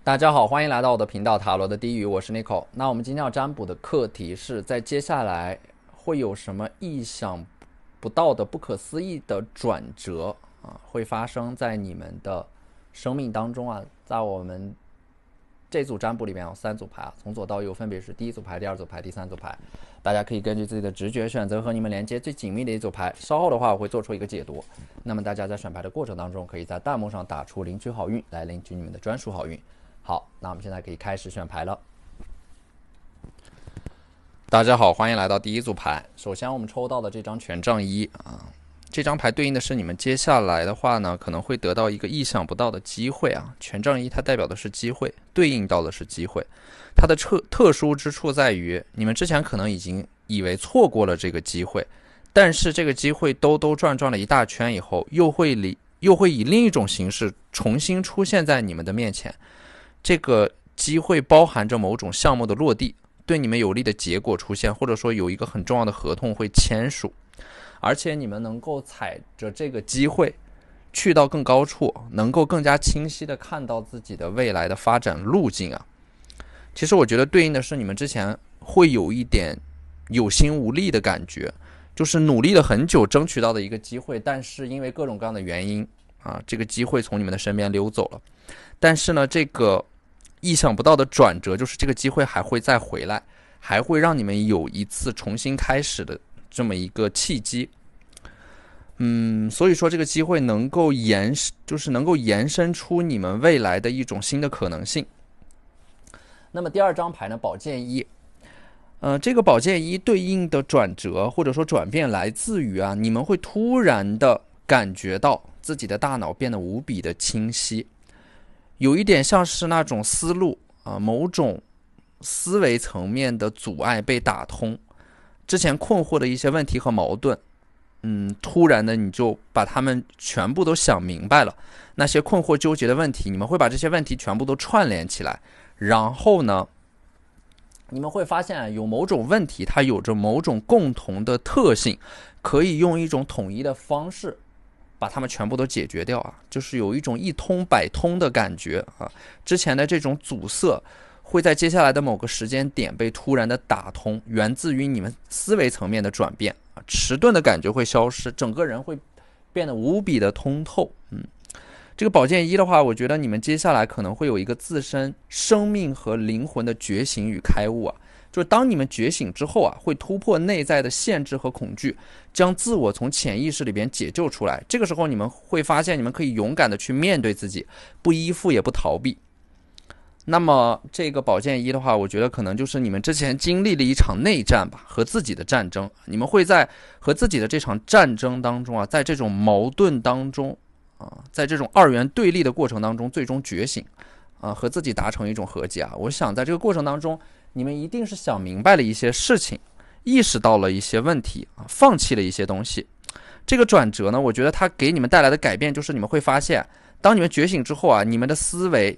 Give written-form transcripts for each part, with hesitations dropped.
大家好，欢迎来到我的频道塔罗的低语，我是 Nico。那我们今天要占卜的课题是在接下来会有什么意想不到的不可思议的转折会发生在你们的生命当中在我们这组占卜里面有3组牌从左到右分别是第一组牌、第二组牌、第三组牌。大家可以根据自己的直觉选择和你们连接最紧密的一组牌。稍后的话我会做出一个解读，那么大家在选牌的过程当中可以在弹幕上打出领取好运来领取你们的专属好运。好，那我们现在可以开始选牌了。大家好，欢迎来到第一组牌。首先我们抽到的这张权杖一这张牌对应的是你们接下来的话呢，可能会得到一个意想不到的机会权杖一它代表的是机会，对应到的是机会。它的特殊之处在于，你们之前可能已经以为错过了这个机会，但是这个机会兜转了一大圈以后，又会以另一种形式重新出现在你们的面前。这个机会包含着某种项目的落地，对你们有利的结果出现，或者说有一个很重要的合同会签署，而且你们能够踩着这个机会去到更高处，能够更加清晰的看到自己的未来的发展路径其实我觉得对应的是你们之前会有一点有心无力的感觉，就是努力了很久争取到的一个机会，但是因为各种各样的原因这个机会从你们的身边溜走了。但是呢，这个意想不到的转折就是这个机会还会再回来，还会让你们有一次重新开始的这么一个契机。所以说这个机会能够延伸出你们未来的一种新的可能性。那么第二张牌呢，宝剑一。这个宝剑一对应的转折或者说转变来自于你们会突然的感觉到自己的大脑变得无比的清晰，有一点像是那种思路某种思维层面的阻碍被打通，之前困惑的一些问题和矛盾，突然的你就把它们全部都想明白了。那些困惑纠结的问题，你们会把这些问题全部都串联起来，然后呢，你们会发现有某种问题它有着某种共同的特性，可以用一种统一的方式把它们全部都解决掉就是有一种一通百通的感觉之前的这种阻塞会在接下来的某个时间点被突然的打通，源自于你们思维层面的转变迟钝的感觉会消失，整个人会变得无比的通透。这个宝剑一的话，我觉得你们接下来可能会有一个自身生命和灵魂的觉醒与开悟就是当你们觉醒之后会突破内在的限制和恐惧，将自我从潜意识里边解救出来。这个时候你们会发现，你们可以勇敢的去面对自己，不依附也不逃避。那么这个宝剑一的话，我觉得可能就是你们之前经历了一场内战吧，和自己的战争。你们会在和自己的这场战争当中在这种矛盾当中在这种二元对立的过程当中最终觉醒和自己达成一种和解我想在这个过程当中，你们一定是想明白了一些事情，意识到了一些问题放弃了一些东西。这个转折呢，我觉得它给你们带来的改变就是你们会发现，当你们觉醒之后你们的思维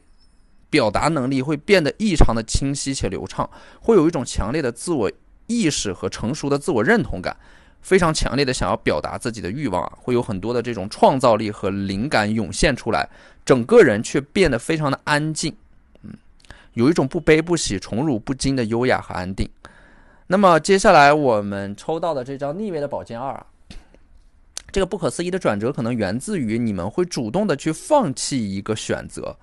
表达能力会变得异常的清晰且流畅，会有一种强烈的自我意识和成熟的自我认同感，非常强烈的想要表达自己的欲望会有很多的这种创造力和灵感涌现出来，整个人却变得非常的安静有一种不悲不喜、宠辱不惊的优雅和安定。那么接下来我们抽到的这张逆位的宝剑二这个不可思议的转折可能源自于你们会主动的去放弃一个选择。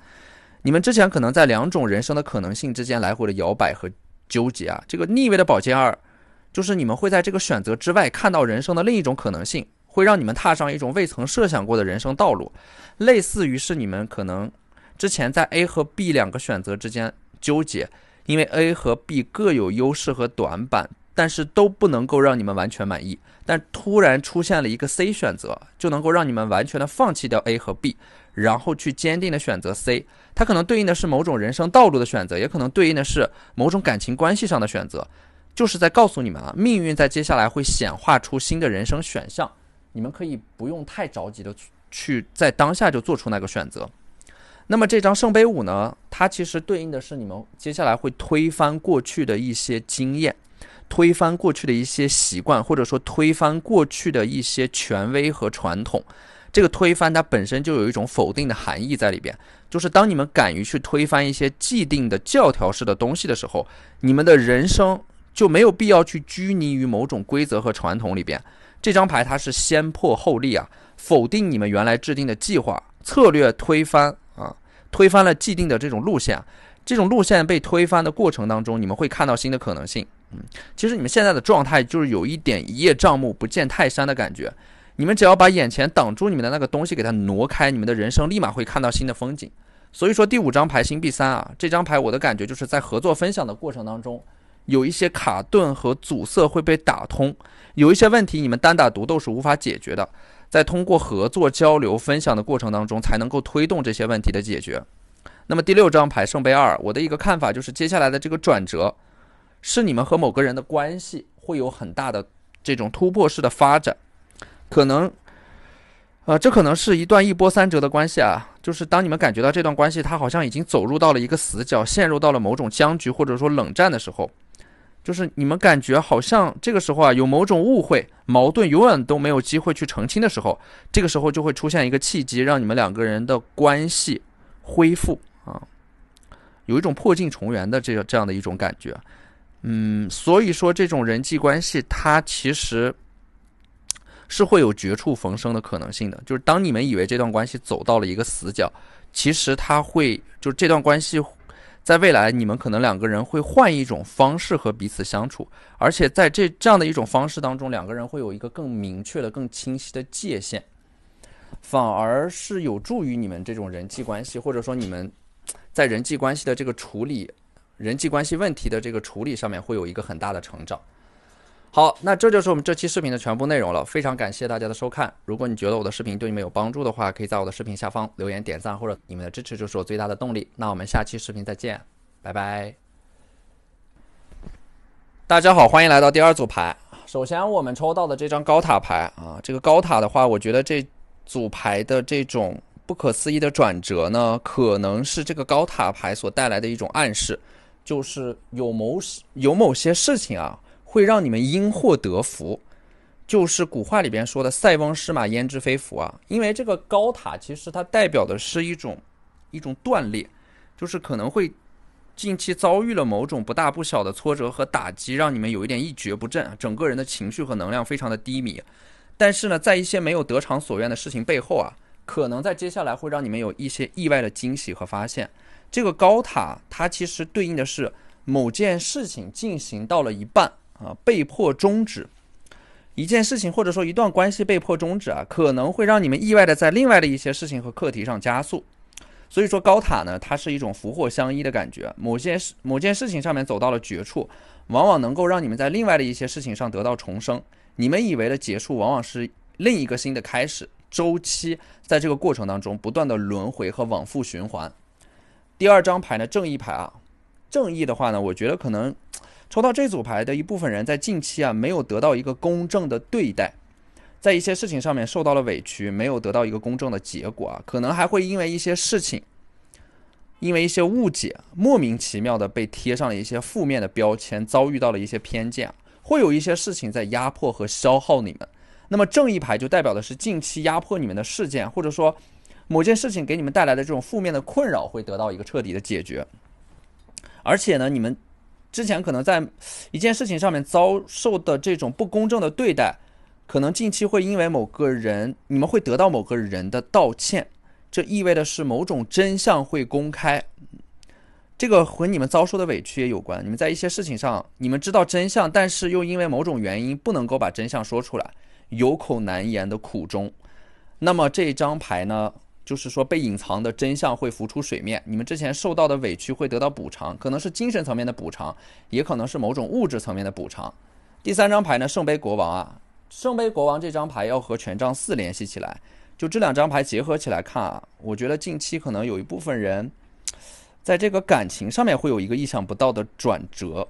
你们之前可能在2种人生的可能性之间来回的摇摆和纠结这个逆位的宝剑二就是你们会在这个选择之外看到人生的另一种可能性，会让你们踏上一种未曾设想过的人生道路，类似于是你们可能之前在 A 和 B 2个选择之间纠结，因为 A 和 B 各有优势和短板，但是都不能够让你们完全满意，但突然出现了一个 C 选择，就能够让你们完全的放弃掉 A 和 B， 然后去坚定的选择 C。 它可能对应的是某种人生道路的选择，也可能对应的是某种感情关系上的选择，就是在告诉你们命运在接下来会显化出新的人生选项，你们可以不用太着急的去在当下就做出那个选择。那么这张圣杯5呢，它其实对应的是你们接下来会推翻过去的一些经验，推翻过去的一些习惯，或者说推翻过去的一些权威和传统。这个推翻它本身就有一种否定的含义在里边，就是当你们敢于去推翻一些既定的教条式的东西的时候，你们的人生就没有必要去拘泥于某种规则和传统里边。这张牌它是先破后立啊，否定你们原来制定的计划策略，推翻了既定的这种路线。这种路线被推翻的过程当中，你们会看到新的可能性。其实你们现在的状态就是有一点一叶障目不见泰山的感觉。你们只要把眼前挡住你们的那个东西给它挪开，你们的人生立马会看到新的风景。所以说第5张牌星币3啊，这张牌我的感觉就是在合作分享的过程当中，有一些卡顿和阻塞会被打通，有一些问题你们单打独斗是无法解决的，在通过合作交流分享的过程当中才能够推动这些问题的解决。那么第6张牌圣杯2，我的一个看法就是接下来的这个转折是你们和某个人的关系会有很大的这种突破式的发展，可能这可能是一段一波三折的关系啊，就是当你们感觉到这段关系它好像已经走入到了一个死角，陷入到了某种僵局或者说冷战的时候，就是你们感觉好像这个时候啊有某种误会矛盾永远都没有机会去澄清的时候，这个时候就会出现一个契机，让你们两个人的关系恢复啊，有一种破镜重圆的这样的一种感觉。所以说这种人际关系它其实是会有绝处逢生的可能性的，就是当你们以为这段关系走到了一个死角，其实它会就是这段关系在未来你们可能两个人会换一种方式和彼此相处，而且在这样的一种方式当中，两个人会有一个更明确的更清晰的界限，反而是有助于你们这种人际关系，或者说你们在人际关系的这个处理人际关系问题的这个处理上面会有一个很大的成长。好，那这就是我们这期视频的全部内容了，非常感谢大家的收看。如果你觉得我的视频对你们有帮助的话，可以在我的视频下方留言点赞，或者你们的支持就是我最大的动力。那我们下期视频再见，拜拜。大家好，欢迎来到第2组牌。首先我们抽到的这张高塔牌啊，这个高塔的话，我觉得这组牌的这种不可思议的转折呢，可能是这个高塔牌所带来的一种暗示，就是有某些事情啊会让你们因祸得福，就是古话里边说的塞翁失马焉知非福啊。因为这个高塔其实它代表的是一种断裂，就是可能会近期遭遇了某种不大不小的挫折和打击，让你们有一点一蹶不振，整个人的情绪和能量非常的低迷。但是呢，在一些没有得偿所愿的事情背后啊，可能在接下来会让你们有一些意外的惊喜和发现。这个高塔它其实对应的是某件事情进行到了一半被迫终止，一件事情或者说一段关系被迫终止啊，可能会让你们意外的在另外的一些事情和课题上加速。所以说高塔呢，它是一种福祸相依的感觉，某件事情上面走到了绝处，往往能够让你们在另外的一些事情上得到重生。你们以为的结束，往往是另一个新的开始，周期在这个过程当中不断的轮回和往复循环。第2张牌呢，正义牌啊，正义的话呢，我觉得可能抽到这组牌的一部分人在近期啊没有得到一个公正的对待，在一些事情上面受到了委屈，没有得到一个公正的结果啊，可能还会因为一些事情，因为一些误解，莫名其妙的被贴上了一些负面的标签，遭遇到了一些偏见，会有一些事情在压迫和消耗你们。那么正义牌就代表的是近期压迫你们的事件，或者说某件事情给你们带来的这种负面的困扰会得到一个彻底的解决。而且呢，你们之前可能在一件事情上面遭受的这种不公正的对待，可能近期会因为某个人，你们会得到某个人的道歉，这意味的是某种真相会公开。这个和你们遭受的委屈也有关，你们在一些事情上你们知道真相，但是又因为某种原因不能够把真相说出来，有口难言的苦衷。那么这一张牌呢，就是说被隐藏的真相会浮出水面，你们之前受到的委屈会得到补偿，可能是精神层面的补偿，也可能是某种物质层面的补偿。第3张牌呢，圣杯国王啊，圣杯国王这张牌要和权杖4联系起来，就这2张牌结合起来看啊，我觉得近期可能有一部分人在这个感情上面会有一个意想不到的转折，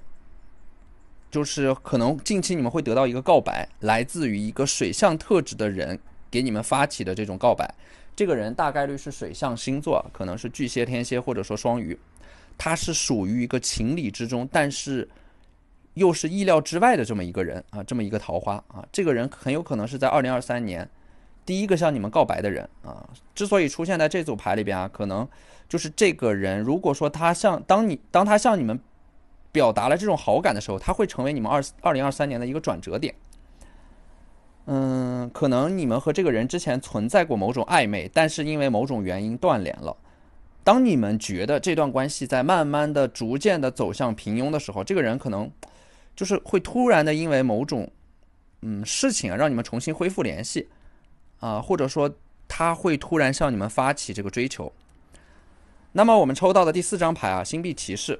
就是可能近期你们会得到一个告白，来自于一个水象特质的人给你们发起的这种告白。这个人大概率是水象星座，可能是巨蟹、天蝎或者说双鱼，他是属于一个情理之中，但是又是意料之外的这么一个人啊，这么一个桃花啊。这个人很有可能是在2023年第一个向你们告白的人啊。之所以出现在这组牌里边啊，可能就是这个人，如果说当他向你们表达了这种好感的时候，他会成为你们2023年的一个转折点。可能你们和这个人之前存在过某种暧昧，但是因为某种原因断联了。当你们觉得这段关系在慢慢的、逐渐的走向平庸的时候，这个人可能就是会突然的因为某种事情啊，让你们重新恢复联系啊，或者说他会突然向你们发起这个追求。那么我们抽到的第4张牌啊，星币骑士，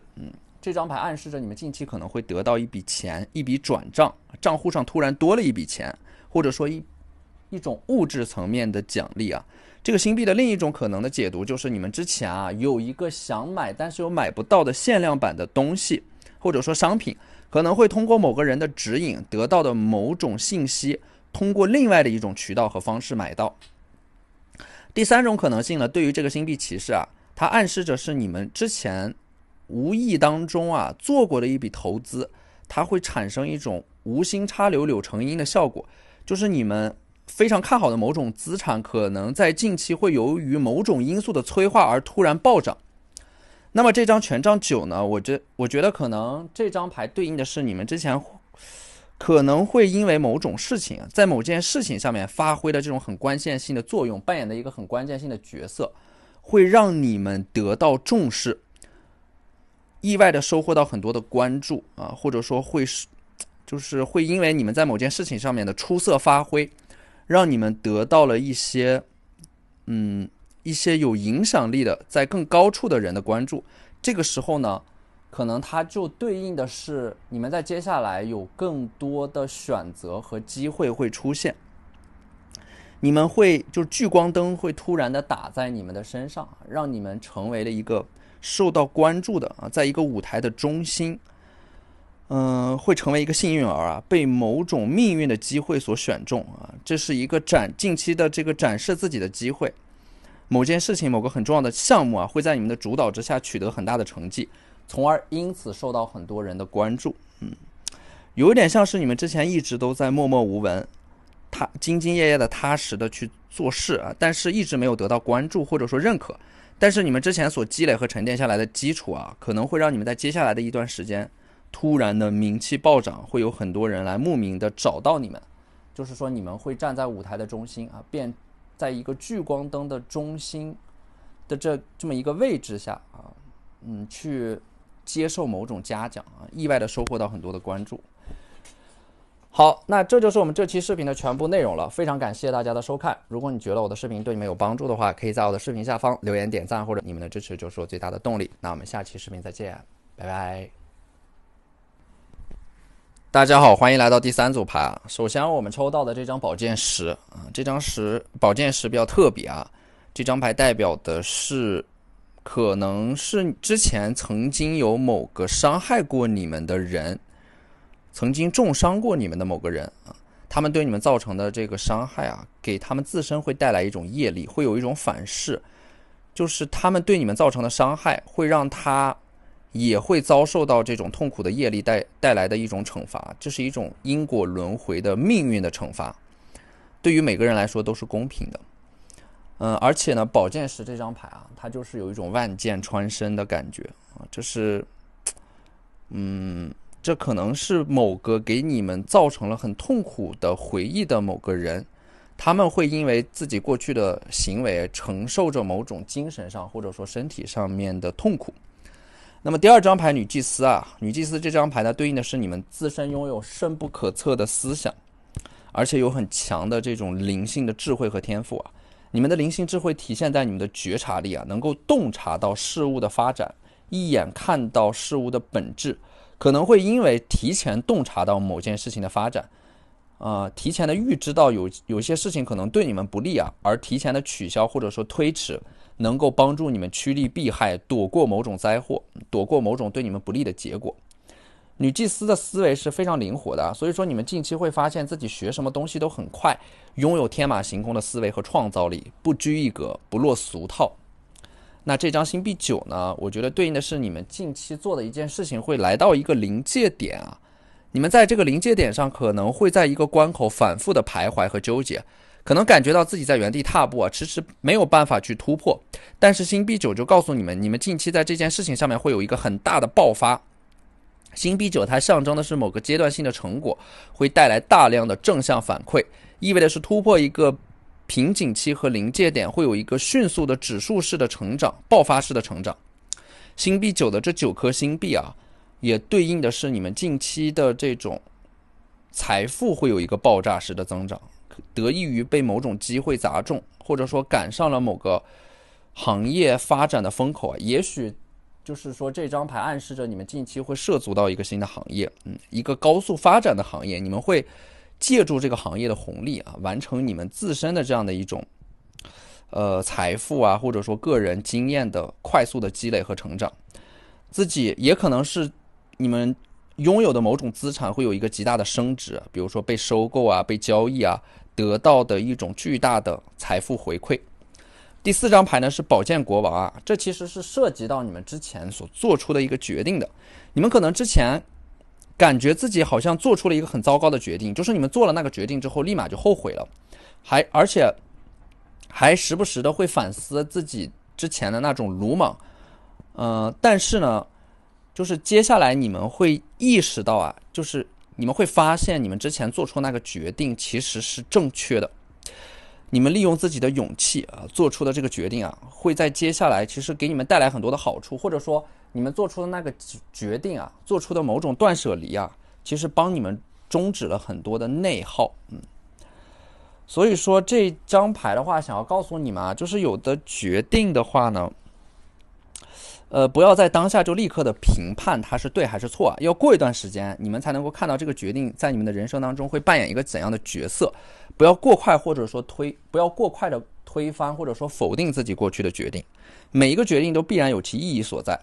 这张牌暗示着你们近期可能会得到一笔钱，一笔转账，账户上突然多了一笔钱，或者说一种物质层面的奖励啊。这个星币的另一种可能的解读就是你们之前啊有一个想买但是又买不到的限量版的东西，或者说商品，可能会通过某个人的指引得到的某种信息，通过另外的一种渠道和方式买到。第3种可能性呢，对于这个星币骑士啊，它暗示着是你们之前无意当中啊做过的一笔投资，它会产生一种无心插柳柳成荫的效果，就是你们非常看好的某种资产，可能在近期会由于某种因素的催化而突然暴涨。那么这张权杖9呢，我觉得可能这张牌对应的是你们之前可能会因为某种事情，在某件事情上面发挥的这种很关键性的作用，扮演的一个很关键性的角色，会让你们得到重视，意外的收获到很多的关注啊，或者说会因为你们在某件事情上面的出色发挥，让你们得到了一些有影响力的在更高处的人的关注。这个时候呢，可能它就对应的是你们在接下来有更多的选择和机会会出现，你们会就是聚光灯会突然的打在你们的身上，让你们成为了一个受到关注的啊，在一个舞台的中心，会成为一个幸运儿啊，被某种命运的机会所选中啊，这是一个近期的这个展示自己的机会。某件事情、某个很重要的项目啊，会在你们的主导之下取得很大的成绩，从而因此受到很多人的关注。有一点像是你们之前一直都在默默无闻、兢兢业业的踏实的去做事啊，但是一直没有得到关注或者说认可。但是你们之前所积累和沉淀下来的基础啊，可能会让你们在接下来的一段时间突然的名气暴涨，会有很多人来慕名的找到你们，就是说你们会站在舞台的中心啊，在一个聚光灯的中心的这么一个位置下啊，去接受某种嘉奖啊，意外的收获到很多的关注。好，那这就是我们这期视频的全部内容了，非常感谢大家的收看。如果你觉得我的视频对你们有帮助的话，可以在我的视频下方留言点赞，或者你们的支持就是我最大的动力。那我们下期视频再见，拜拜。大家好，欢迎来到第3组牌啊。首先我们抽到的这张宝剑十啊，这张宝剑十比较特别啊，这张牌代表的是可能是之前曾经有某个伤害过你们的人，曾经重伤过你们的某个人啊，他们对你们造成的这个伤害啊，给他们自身会带来一种业力，会有一种反噬，就是他们对你们造成的伤害会让他也会遭受到这种痛苦的业力带来的一种惩罚，这是一种因果轮回的命运的惩罚，对于每个人来说都是公平的。而且呢，宝剑十这张牌啊，它就是有一种万箭穿身的感觉啊，这可能是某个给你们造成了很痛苦的回忆的某个人，他们会因为自己过去的行为承受着某种精神上或者说身体上面的痛苦。那么第2张牌女祭司啊，女祭司这张牌呢，对应的是你们自身拥有深不可测的思想，而且有很强的这种灵性的智慧和天赋啊。你们的灵性智慧体现在你们的觉察力啊，能够洞察到事物的发展，一眼看到事物的本质，可能会因为提前洞察到某件事情的发展，提前的预知到有些事情可能对你们不利啊，而提前的取消或者说推迟，能够帮助你们趋利避害，躲过某种灾祸，躲过某种对你们不利的结果。女祭司的思维是非常灵活的，所以说你们近期会发现自己学什么东西都很快，拥有天马行空的思维和创造力，不拘一格，不落俗套。那这张星币9呢，我觉得对应的是你们近期做的一件事情会来到一个临界点啊，你们在这个临界点上可能会在一个关口反复的徘徊和纠结，可能感觉到自己在原地踏步啊，迟迟没有办法去突破。但是星币9就告诉你们，你们近期在这件事情上面会有一个很大的爆发。星币9它象征的是某个阶段性的成果，会带来大量的正向反馈，意味的是突破一个瓶颈期和临界点，会有一个迅速的指数式的成长，爆发式的成长。星币9的这9颗星币啊，也对应的是你们近期的这种财富会有一个爆炸式的增长，得益于被某种机会砸中，或者说赶上了某个行业发展的风口啊，也许就是说这张牌暗示着你们近期会涉足到一个新的行业，一个高速发展的行业，你们会借助这个行业的红利啊，完成你们自身的这样的一种财富啊，或者说个人经验的快速的积累和成长。自己也可能是你们拥有的某种资产会有一个极大的升值，比如说被收购啊，被交易啊，得到的一种巨大的财富回馈。第4张牌呢是宝剑国王啊，这其实是涉及到你们之前所做出的一个决定的。你们可能之前感觉自己好像做出了一个很糟糕的决定，就是你们做了那个决定之后立马就后悔了，而且还时不时的会反思自己之前的那种鲁莽。但是呢，就是接下来你们会意识到啊，就是你们会发现你们之前做出那个决定其实是正确的。你们利用自己的勇气啊做出的这个决定啊，会在接下来其实给你们带来很多的好处，或者说你们做出的那个决定啊，做出的某种断舍离啊，其实帮你们终止了很多的内耗。所以说这张牌的话，想要告诉你们啊，就是有的决定的话呢，不要在当下就立刻的评判它是对还是错啊，要过一段时间你们才能够看到这个决定在你们的人生当中会扮演一个怎样的角色。不要过快，或者说不要过快的推翻或者说否定自己过去的决定，每一个决定都必然有其意义所在。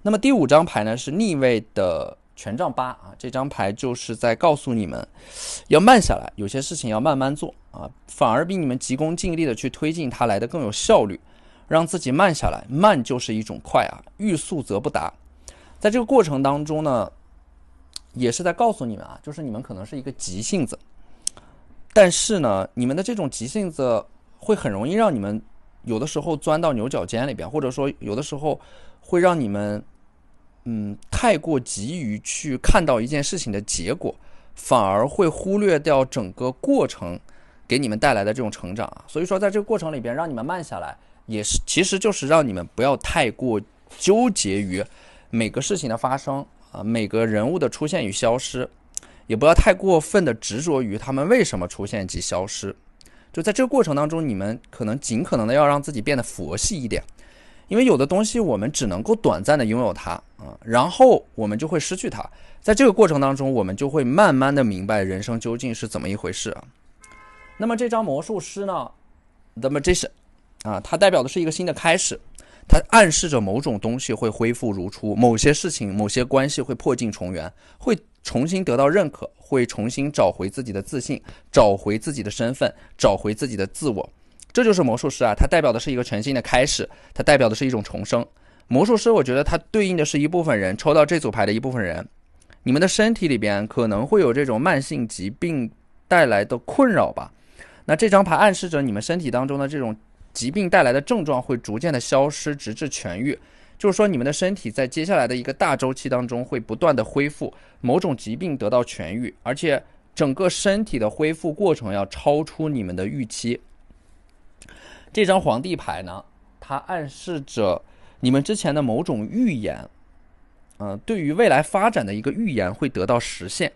那么第5张牌呢是逆位的权杖8啊，这张牌就是在告诉你们要慢下来，有些事情要慢慢做啊，反而比你们急功近利的去推进它来的更有效率。让自己慢下来，慢就是一种快啊，欲速则不达。在这个过程当中呢，也是在告诉你们啊，就是你们可能是一个急性子，但是呢，你们的这种急性子会很容易让你们有的时候钻到牛角尖里边，或者说有的时候会让你们太过急于去看到一件事情的结果，反而会忽略掉整个过程给你们带来的这种成长啊。所以说在这个过程里边让你们慢下来，也是其实就是让你们不要太过纠结于每个事情的发生啊，每个人物的出现与消失，也不要太过分的执着于他们为什么出现及消失。就在这个过程当中，你们可能尽可能的要让自己变得佛系一点，因为有的东西我们只能够短暂的拥有它然后我们就会失去它。在这个过程当中，我们就会慢慢的明白人生究竟是怎么一回事啊。那么这张魔术师呢 The Magician它代表的是一个新的开始，它暗示着某种东西会恢复如初，某些事情某些关系会破镜重圆，会重新得到认可，会重新找回自己的自信，找回自己的身份，找回自己的自我。这就是魔术师它代表的是一个全新的开始，它代表的是一种重生。魔术师我觉得它对应的是一部分人，抽到这组牌的一部分人，你们的身体里边可能会有这种慢性疾病带来的困扰吧。那这张牌暗示着你们身体当中的这种疾病带来的症状会逐渐的消失，直至痊愈。就是说你们的身体在接下来的一个大周期当中会不断的恢复，某种疾病得到痊愈，而且整个身体的恢复过程要超出你们的预期。这张皇帝牌呢，它暗示着你们之前的某种预言对于未来发展的一个预言会得到实现，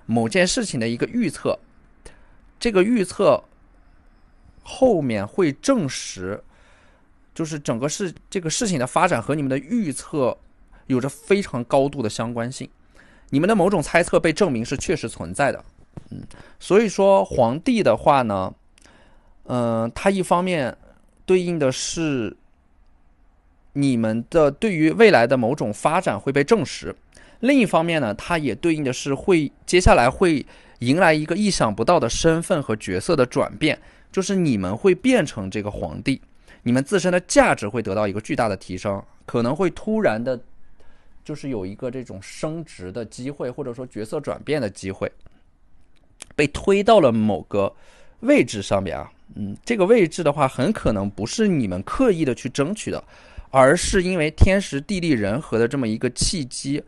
某件事情的一个预测，这个预测后面会证实，就是整个这个事情的发展和你们的预测有着非常高度的相关性，你们的某种猜测被证明是确实存在的。所以说皇帝的话呢，它一方面对应的是你们的对于未来的某种发展会被证实，另一方面呢，它也对应的是接下来会迎来一个意想不到的身份和角色的转变，就是你们会变成这个皇帝，你们自身的价值会得到一个巨大的提升，可能会突然的就是有一个这种升职的机会，或者说角色转变的机会，被推到了某个位置上面啊，这个位置的话，很可能不是你们刻意的去争取的，而是因为天时地利人和的这么一个契机，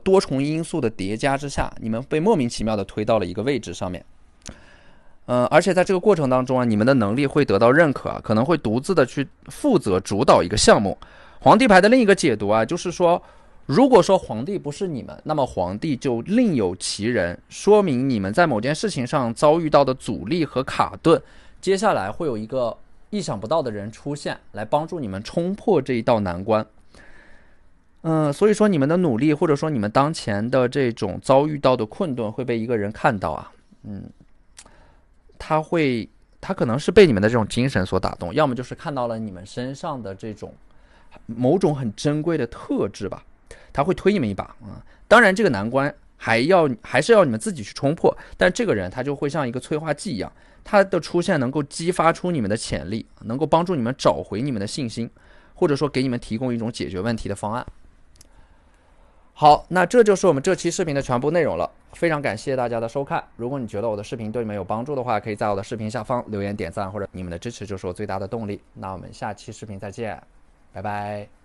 多重因素的叠加之下，你们被莫名其妙的推到了一个位置上面。而且在这个过程当中啊，你们的能力会得到认可啊，可能会独自的去负责主导一个项目。皇帝牌的另一个解读啊，就是说，如果说皇帝不是你们，那么皇帝就另有其人，说明你们在某件事情上遭遇到的阻力和卡顿，接下来会有一个意想不到的人出现，来帮助你们冲破这一道难关。所以说你们的努力，或者说你们当前的这种遭遇到的困顿，会被一个人看到啊，他可能是被你们的这种精神所打动，要么就是看到了你们身上的这种某种很珍贵的特质吧，他会推你们一把啊。当然，这个难关还是要你们自己去冲破，但这个人他就会像一个催化剂一样，他的出现能够激发出你们的潜力，能够帮助你们找回你们的信心，或者说给你们提供一种解决问题的方案。好，那这就是我们这期视频的全部内容了。非常感谢大家的收看。如果你觉得我的视频对你们有帮助的话，可以在我的视频下方留言点赞，或者你们的支持就是我最大的动力。那我们下期视频再见，拜拜。